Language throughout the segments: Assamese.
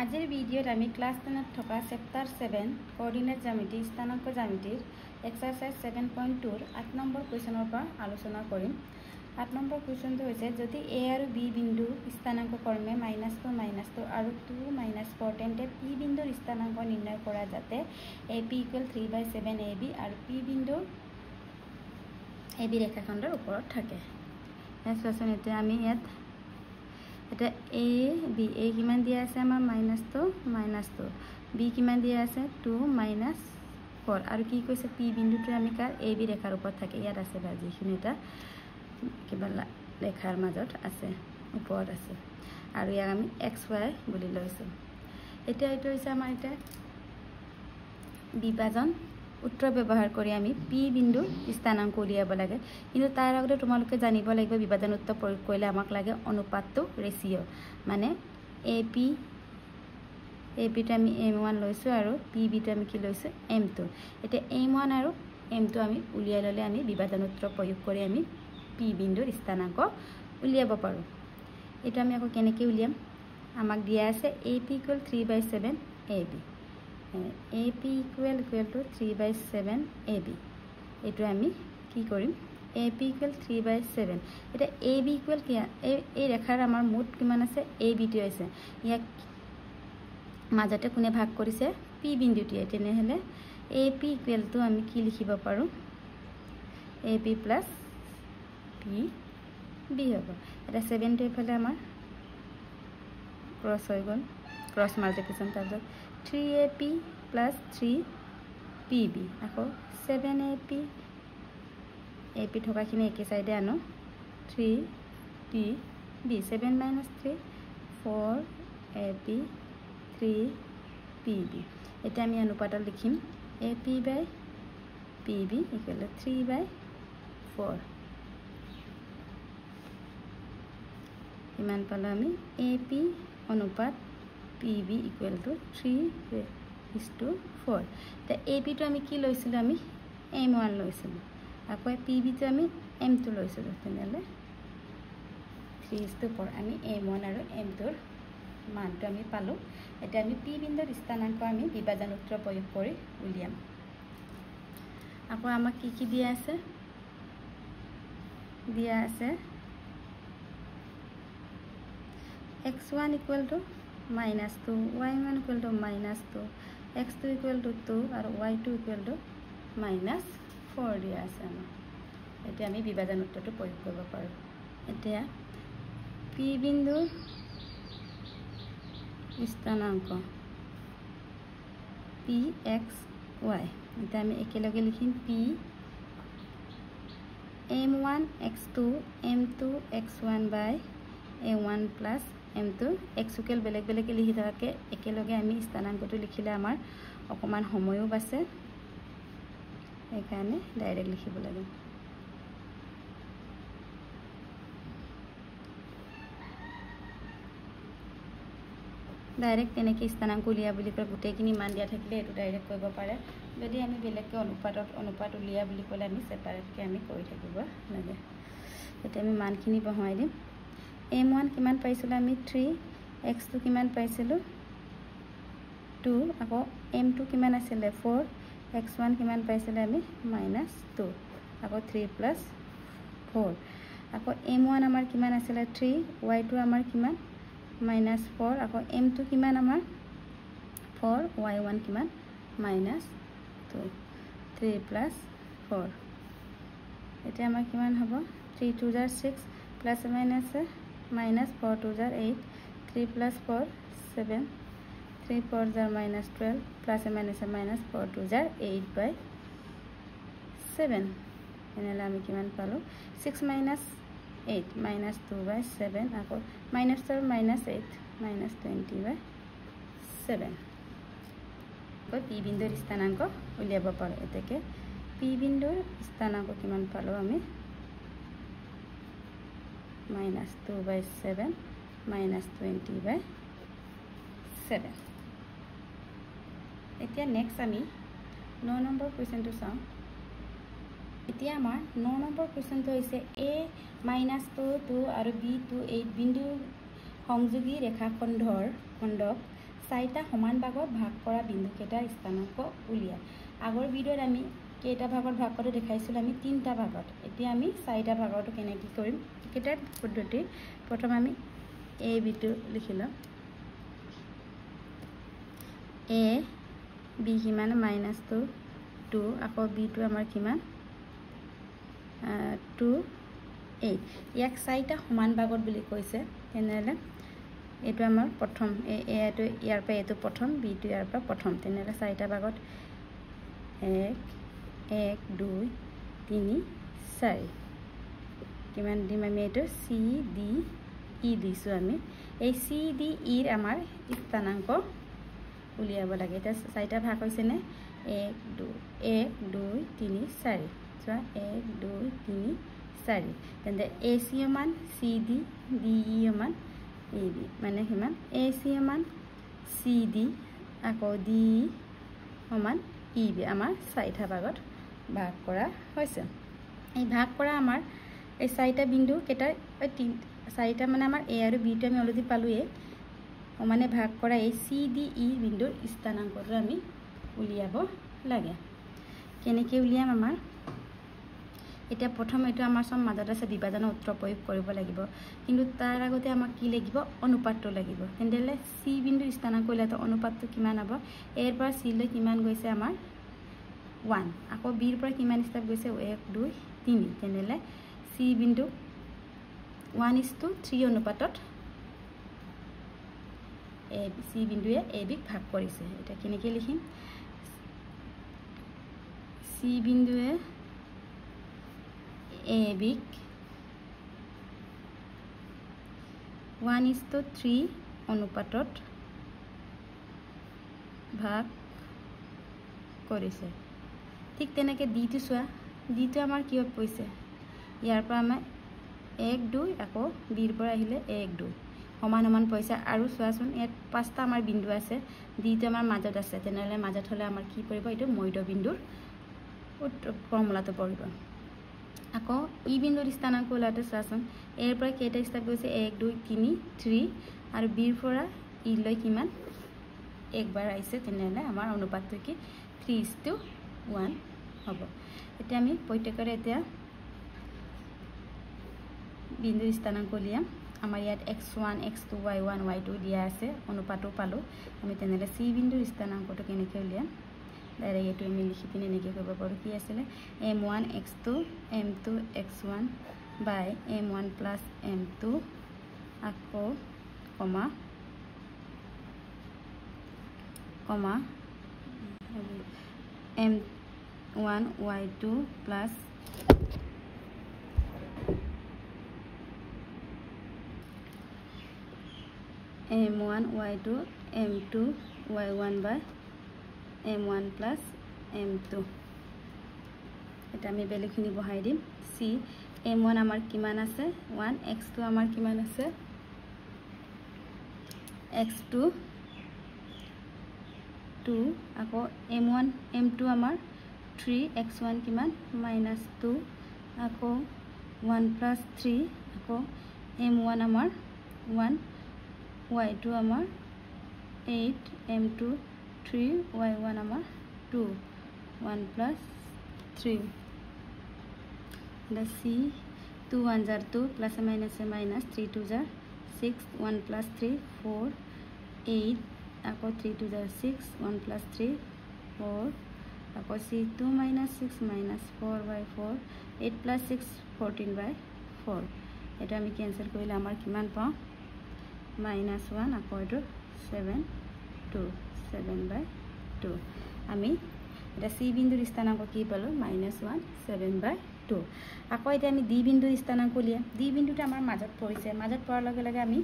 আজিৰ ভিডিঅ'ত আমি ক্লাছ 10ত থকা চেপ্টাৰ 7 কোঅৰ্ডিনেট জ্যামিতি স্থানাঙ্ক জ্যামিতিৰ এক্সাৰসাইজ 7.2 ৰ 8 নম্বৰ কুৱেশ্যনৰ পৰা আলোচনা কৰিম। 8 নম্বৰ কুৱেশ্যনটো হৈছে যদি a আৰু b বিন্দু স্থানাঙ্ক ক্ৰমে -2 আৰু 2 4 তেন্তে p বিন্দুৰ স্থানাঙ্ক নিৰ্ণয় কৰা যাতে ap = 3/7 ab আৰু p বিন্দু ab ৰেখাখণ্ডৰ ওপৰত থাকে। এছাচোন এতিয়া আমি ইয়াত এটা a b a কিমান দিয়া আছে আমাৰ -2 b কিমান দিয়া আছে 2 4 আৰু কি কৈছে p বিন্দুটো আমি কাৰ a b ৰেখাৰ ওপৰত থাকে ইয়াত আছে বা যিখিনি এটা কিবা ৰেখাৰ মাজত আছে ওপৰত আছে আৰু ইয়াক আমি x y বুলি লৈছো। এতিয়া এইটো হৈছে আমাৰ এটা বিভাজন উত্তৰ ব্যৱহাৰ কৰি আমি p বিন্দুৰ স্থানাঙ্ক উলিয়াব লাগে, কিন্তু তাৰ আগতে তোমালোকে জানিব লাগিব বিভাজন উত্তৰ প্ৰয়োগ কৰিলে আমাক লাগে অনুপাতটো ৰেচিও, মানে ap টো আমি m1 লৈছো আৰু pb টো আমি কি লৈছো m2। এতিয়া m1 আৰু m2 আমি উলিয়াই ললে আমি বিভাজন উত্তৰ প্ৰয়োগ কৰি আমি p বিন্দুৰ স্থানাঙ্ক উলিয়াব পাৰো। এটা আমি আকৌ কেনেকৈ উলিয়াম, আমাক দিয়া আছে ap = 3/7 ab ap = 3/7 ab এইটো আমি কি কৰিম ap = 3/7 এটা ab = কি এই ৰেখাৰ আমাৰ মুঠ কিমান আছে ab টো আছে ইয়াক মাজতে কোনে ভাগ কৰিছে p বিন্দুটিয়ে, তেনেহলে ap = আমি কি লিখিব পাৰো ab + pb হ'ব। এটা 7 টো ইফালে আমাৰ ক্ৰস হৈ গ'ল, ক্ৰস মাল্টিপ্লিকেশ্যন, তাৰপিছত 3ap + 3pb আকৌ 7ap ap থকাখিনি একে সাইডে আনো 3pb 7 - 3 4ap 3pb। এটা আমি অনুপাতত লিখিম ap/pb = 3/4। ইমান পালো আমি ap অনুপাত pb = 3:4। তে ap টো আমি কি লৈছিলো আমি m1 লৈছিলো, আকৌ pb টো আমি m2 লৈছিলো, তেনেহলে 3:4 আমি m1 আৰু m2 ৰ মানটো আমি পালো। এটা আমি p বিন্দুৰ স্থানাঙ্ক আমি বিভাজন উত্তৰ প্ৰয়োগ কৰি উলিয়াম। আকৌ আমাক কি দিয়া আছে x1 = -2 y1 = -2 x2 = 2 আৰু y2 = -4 দিয়া আছে আমাৰ। এতিয়া আমি বিভাজন উত্তৰটো প্ৰয়োগ কৰিব পাৰো। এতিয়া p বিন্দুৰ স্থানাঙ্ক px y এটা আমি একেলগে লিখিম p m1 x2 m2 x1/a1 + m2 x বেলেগ বেলেগ লিখি থাকে একেলগে আমি স্থানাঙ্কটো লিখিলে আমাৰ অকমান সময়ও বাছে, সেইকাৰণে ডাইৰেক্ট লিখিব লাগে। ডাইৰেক্ট তেনেকৈ স্থানাঙ্ক উলিয়া বুলি কয় গোটেইখিনি মান দিয়া থাকিলে এইটো ডাইৰেক্ট কৰিব পাৰে, যদি আমি বেলেগকৈ অনুপাত উলিয়া বুলি ক'লে আমি সেপাৰেটকৈ আমি কৰি থাকিব লাগে। এতিয়া আমি মানখিনি বহাই দিম। m1 কিমান পাইছিলোঁ আমি 3, x2 কিমান পাইছিলোঁ 2, আকৌ m2 কিমান আছিলে 4, x1 কিমান পাইছিলে আমি -2, আকৌ 3 + 4, আকৌ m1 আমাৰ কিমান আছিলে 3, y2 আমাৰ কিমান -4, আকৌ m2 কিমান আমাৰ 4, y1 কিমান -2, 3 + 4 এতিয়া আমাৰ কিমান হ'ব 3 * 2 = 6 প্লাছ মাইনাছ -4 * 2 = 8 3 + 4 7 3 * 4 = -12 প্লাছ মাইনাছ -4 * 2 = 8/7। এনেহলে আমি কিমান পালো 6 - 8 -2/7 আকৌ -4 -8 -20/7। আকৌ p বিন্দুৰ স্থানাঙ্ক উলিয়াব পাৰো। এতেকে p বিন্দুৰ স্থানাঙ্ক কিমান পালো আমি -2/7 -20/7। এতিয়া নেক্সট আমি 9 নম্বৰ কুৱেশ্যনটো চাওঁ। এতিয়া আমাৰ 9 নম্বৰ কুৱেশ্যনটো হৈছে a -2 2 আৰু b 2 8 বিন্দু সংযোগী ৰেখাখণ্ডক 4টা সমান ভাগত ভাগ কৰা বিন্দুকেইটাৰ স্থানাংক উলিয়া আগৰ ভিডিঅ'ত আমি কেইটা ভাগত ভাগ কৰি দেখাইছিল আমি 3টা ভাগত এতিয়া আমি 4টা ভাগটো কেনেকৈ কৰিম এটা পদ্ধতি প্ৰথম আমি a b টো লিখিলা a b কিমান -2 আকৌ b টো আমাৰ কিমান 2 8 ইয়াক 4টা সমান ভাগত বুলি কৈছে তেনেহলে এটো আমাৰ প্ৰথম এটো ইয়াৰ পৰা এটো প্ৰথম b টো ইয়াৰ পৰা প্ৰথম তেনেহলে 4টা ভাগত 1 1 2 3 4 কিমান দিম আমি এটো c d e দিছো আমি এই c d e ৰ আমাৰ স্থানাংক উলিয়াব লাগে এটা 4টা ভাগ হৈছে নে 1 2 3 4 চোৱা 1 2 3 4 তেন্তে ac মান cd de মান ab মানে কিমান ac মান cd আকৌ de সমান eb আমাৰ 4টা ভাগত ভাগ কৰা হৈছে এই ভাগ কৰা আমাৰ এই 4টা বিন্দু কেটা 4টা মানে আমাৰ a আৰু b টো আমি অলৰেডি পালোয়ে মানে ভাগ কৰা এই c d e বিন্দুৰ স্থানাংকটো আমি উলিয়াব লাগে কেনেকৈ উলিয়াম আমাৰ এটা প্ৰথম এটো আমাৰ সম মাজত আছে বিভাজনৰ উত্তৰ প্ৰয়োগ কৰিব লাগিব কিন্তু তাৰ আগতে আমাক কি লাগিব অনুপাতটো লাগিব তেন্তে c বিন্দুৰ স্থানাংক উলিয়াতে অনুপাতটো কিমান হ'ব a ৰ পৰা c লৈ কিমান গৈছে আমাৰ 1 আকৌ b ৰ পৰা কিমান স্থাপ গৈছে 1 2 3 তেন্তে c বিন্দু 1:3 অনুপাতত c বিন্দুৱে a b ভাগ কৰিছে এটা কেনেকৈ লিখিম c বিন্দুৱে a b 1:3 অনুপাতত ভাগ কৰিছে ঠিক তেনেকৈ d টো চোৱা d টো আমাৰ কি হৈছে ইয়াৰ পৰা আমাৰ 1 2 আকৌ b ৰ পৰা আহিলে 1 2 সমান সমান পইচা আৰু চোৱাচোন ইয়াত 5টা আমাৰ বিন্দু আছে d টো আমাৰ মাজত আছে তেনেহলে মাজত হলে আমাৰ কি পৰিব এটো মধ্য বিন্দুৰ ফৰ্মুলাটো পৰিব আকৌ ই বিন্দুৰ স্থানাংক উলাতে চোৱাচোন a ৰ পৰা কেইটা স্থাপ গৈছে 1 2 3 3 আৰু b ৰ পৰা ই লৈ কিমান একবাৰ আহিছে তেনেহলে আমাৰ অনুপাতটো কি 3:1 হ'ব এতিয়া আমি প্ৰত্যেকৰে এতিয়া বিন্দুৰ স্থানাংক উলিয়াম আমাৰ ইয়াত x1 x2 y1 y2 দিয়া আছে অনুপাতটো পালো আমি তেনেহলে c বিন্দুৰ স্থানাংকটো কেনেকৈ উলিয়াম ডাইৰেক্ট এটো আমি লিখি পিনে এনেকৈ কৰিব পাৰো কি আছিল m1 x2 m2 x1 by m1 plus m2 আকৌ কমা m1 y2 plus m1 y2 m2 y1 by m1 plus m2 এটা আমি বেলেগখিনি বহাই দিম c m1 আমাৰ কিমান আছে 1 x2 আমাৰ কিমান আছে x2 2 আকৌ m1 m2 আমাৰ 3 x1 কিমান -2 আকৌ 1 plus 3 আকৌ m1 আমাৰ 1 y2 আমাৰ 8 m2 3 y1 আমাৰ 2 1 plus 3 the c 2 1 jar 2 plus minus 3 2 jar 6 1 plus 3 4 8 আকৌ 3 2 jar 6 1 plus 3 4 আকৌ c 2 minus 6 minus 4 by 4 8 plus 6 14 by 4 এটা আমি ক্যান্সেল কৰিলে আমাৰ কিমান পাওঁ -1 আকৌ এটো 7 2 7 by 2 আমি এটা c বিন্দুৰ স্থানাংক কি পালো -1 7 by 2 আকৌ এটা আমি d বিন্দুৰ স্থানাংক উলিয়া d বিন্দুটো আমাৰ মাজত পৰিছে মাজত পৰাৰ লগে লগে আমি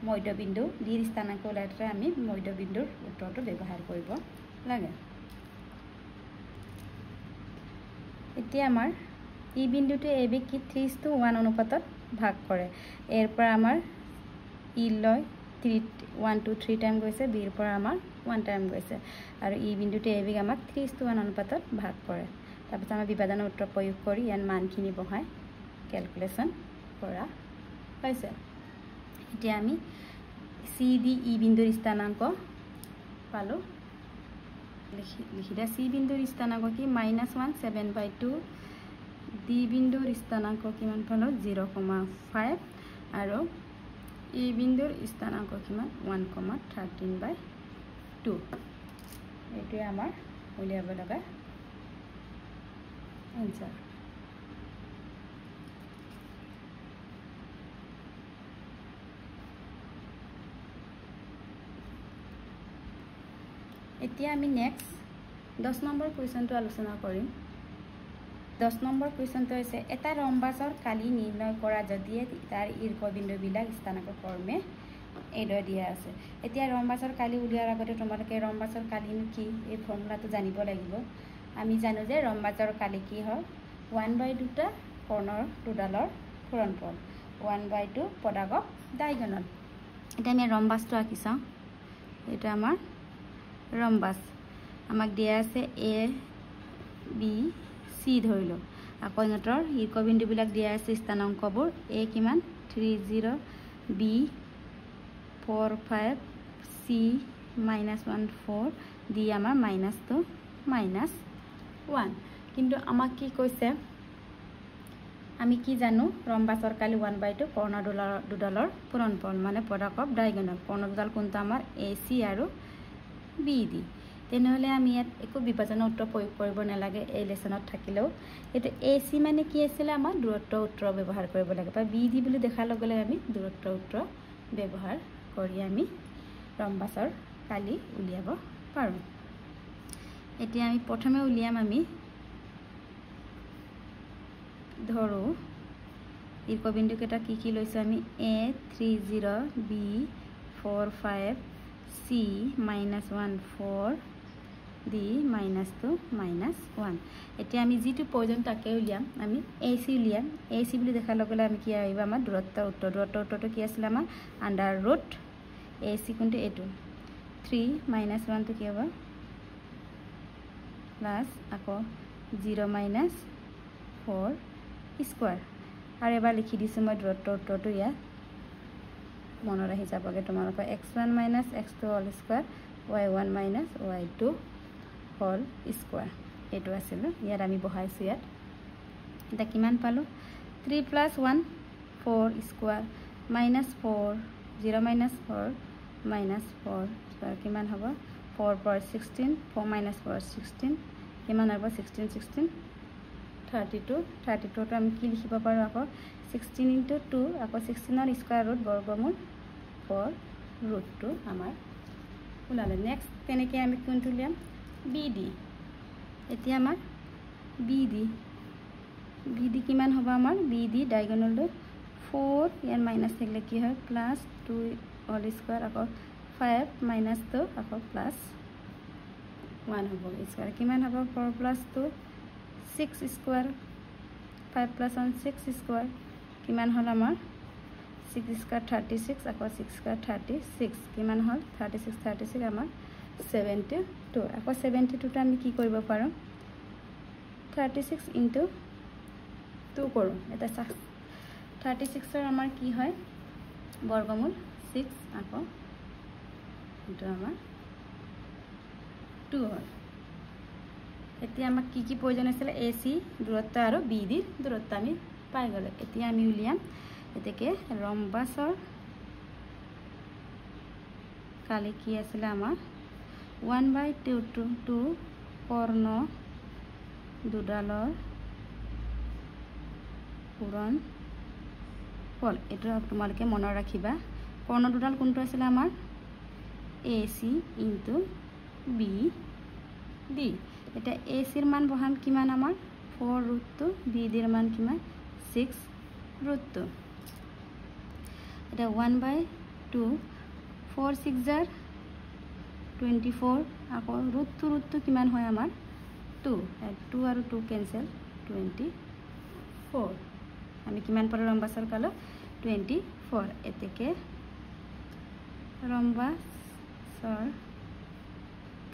মধ্য বিন্দু d ৰ স্থানাংক উলাইতে আমি মধ্য বিন্দুৰ উত্তৰটো ব্যৱহাৰ কৰিব লাগে এতিয়া আমাৰ ই বিন্দুটো ab কি 3:1 অনুপাতত ভাগ কৰে এৰ পৰা আমাৰ ই লয় 1 2 3 টাইম গৈছে b ৰ পৰা আমাৰ 1 টাইম গৈছে আৰু ই বিন্দুটো ab আমাক 3:1 অনুপাতত ভাগ কৰে তাৰপিছত আমি বিভাজনৰ উত্তৰ প্ৰয়োগ কৰি ইয়াৰ মানখিনি বহাই ক্যালকুলেশন কৰা হৈছে এতিয়া আমি c d e বিন্দুৰ স্থানাংক পালোঁ লিখি দিয়া চি বিন্দুৰ স্থানাংক কি -1 7/2 ডি বিন্দুৰ স্থানাংক কিমান পালোঁ 0,5 আৰু ই বিন্দুৰ স্থানাংক কিমান 1,13/2 এইটোৱে আমাৰ উলিয়াব লগা এনসাৰ এতিয়া আমি নেক্সট 10 নম্বৰ কুৱেশ্যনটো আলোচনা কৰিম 10 নম্বৰ কুৱেশ্যনটো হৈছে এটা ৰম্বাসৰ কালি নিৰ্ণয় কৰা যদি তাৰ ঈৰ্ষবিন্দুবিলাক স্থানাংক ক্ৰমে এইদৰে দিয়া আছে এতিয়া ৰম্বাসৰ কালি উলিয়াৰ আগতে তোমালোকে ৰম্বাসৰ কালিনো কি এই ফৰ্মুলাটো জানিব লাগিব আমি জানো যে ৰম্বাসৰ কালি কি হয় 1/2টা কৰ্ণৰ দুডালৰ পূৰণফল 1/2 পদাকক ডায়াগোনাল এতিয়া আমি ৰম্বাসটো আঁকি চাওঁ এটা আমাৰ ৰম্বাস আমাক দিয়া আছে এ বি সি ধৰিলো আকৌ ইহঁতৰ ঈৰ্ষবিন্দুবিলাক দিয়া আছে স্থানাংকবোৰ এ কিমান 30 বি 45 সি -1 4 দি আমাৰ -2 -1 কিন্তু আমাক কি কৈছে আমি কি জানো ৰম্বাসৰ কালি 1/2 কৰ্ণ দুডালৰ পূৰণফল মানে পদাকক ডায়াগোনাল কৰ্ণ দুডাল কোনটো আমাৰ এ সি আৰু বি ডি তেনেহলে আমি ইয়াত একো বিভাজনৰ উত্তৰ প্ৰয়োগ কৰিব নালাগে এই লেসনত থাকিলেও এটো এ সি মানে কি আছিল আমাৰ দূৰত্ব উত্তৰ ব্যৱহাৰ কৰিব লাগে বা বি ডি বুলি দেখাৰ লগে লগে আমি দূৰত্ব উত্তৰ ব্যৱহাৰ কৰি আমি ৰম্বাসৰ কালি উলিয়াব পাৰোঁ এতিয়া আমি প্ৰথমে উলিয়াম আমি ধৰো ঈৰ্ষবিন্দু কেইটা কি লৈছো আমি এ 30 বি 45 সি -1 4 দি -2 -1 এতিয়া আমি যেটো প্ৰয়োজন তাকে উলিয়াম আমি এ সি উলিয়াম এ সি বুলি দেখাৰ লগে লগে আমি কি আহিব আমাৰ দূৰত্ব উত্তৰটো কি আছিল আমাৰ √এ সি কোনটো এটো 3 -1 টো কি হ'ব প্লাস আকৌ 0 -4 স্কয়াৰ আৰু এবাৰ লিখি দিছো মই দূৰত্ব উত্তৰটো ইয়াত মনত ৰাখি যাবগে তোমালোকৰ x1 - x2 whole square y1 - y2 whole square এটো আছিল ইয়াত আমি বহাইছো ইয়াত এটা কিমান পালো 3 + 1 4 স্কয়াৰ -4 0 -4 -4 স্কয়াৰ কিমান হ'ব 4 * 16 4 - 4 16 কিমান হ'ব 16 16 32 32 টো আমি কি লিখিব পাৰো আকৌ 16 * 2 আকৌ 16 ৰ স্কয়াৰ ৰুট বৰ্গমূল 4 √2 আমাৰ ওলালে নেক্সট তেনেকৈ আমি কোনটো লিয়াম বিডি এতিয়া আমাৰ বিডি কিমান হ'ব আমাৰ বিডি ডায়াগোনালটো 4 ইয়াৰ মাইনাস থাকিলে কি হয় +2 হোল স্কয়াৰ আকৌ 5 - 2 আকৌ +1 হ'ব স্কয়াৰ কিমান হ'ব 4 + 2 6 স্কয়াৰ 5 + 1 6 স্কয়াৰ কিমান হ'ল আমাৰ 6 স্কয়াৰ 36 আকৌ 6 স্কয়াৰ 36 কিমান হ'ল 36 36 আমাৰ 72 আকৌ 72 টো আমি কি কৰিব পাৰো 36 * 2 কৰো এটা 36 ৰ আমাৰ কি হয় বৰ্গমূল 6 আকৌ এটো আমাৰ 2 হয় এতিয়া আমাক কি প্ৰয়োজন আছিল এ সি দূৰত্ব আৰু বি ডি দূৰত্ব আমি পাই গলে এতিয়া আমি উলিয়াম এতেকে ৰম্বাসৰ কালি কি আছিল আমাৰ 1/2 কৰ্ণ দুডালৰ পূৰণফল এটো তোমালোকে মনত ৰাখিবা কৰ্ণ দুডাল কোনটো আছিল আমাৰ এ সি * বি ডি এটা এ সিৰ মান বহাম কিমান আমাৰ 4 √2 বি ডিৰ মান কিমান 6 √2 এটা 1/2 4 6 * 24 আকৌ √2 কিমান হয় আমাৰ 2 আৰু 2 কেনসেল 24 আমি কিমান পালো ৰম্বাসৰ কাল 24 এতেকে ৰম্বাসৰ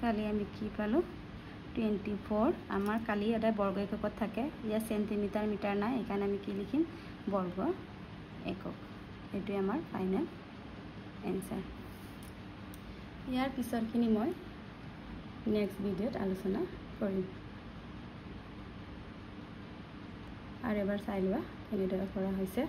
কালি আমি কি পালো 24 আমাৰ কালি এটা বৰ্গ এককত থাকে ইয়া সেন্টিমিটাৰ মিটাৰ নাই এখানে আমি কি লিখিম বৰ্গ একক এটো আমাৰ ফাইনাল এনসাৰ ইয়াৰ পিছৰখিনি মই নেক্সট ভিডিঅ'ত আলোচনা কৰিম। আৰু এবাৰ চাই লোৱা কেনেদৰে কৰা হৈছে।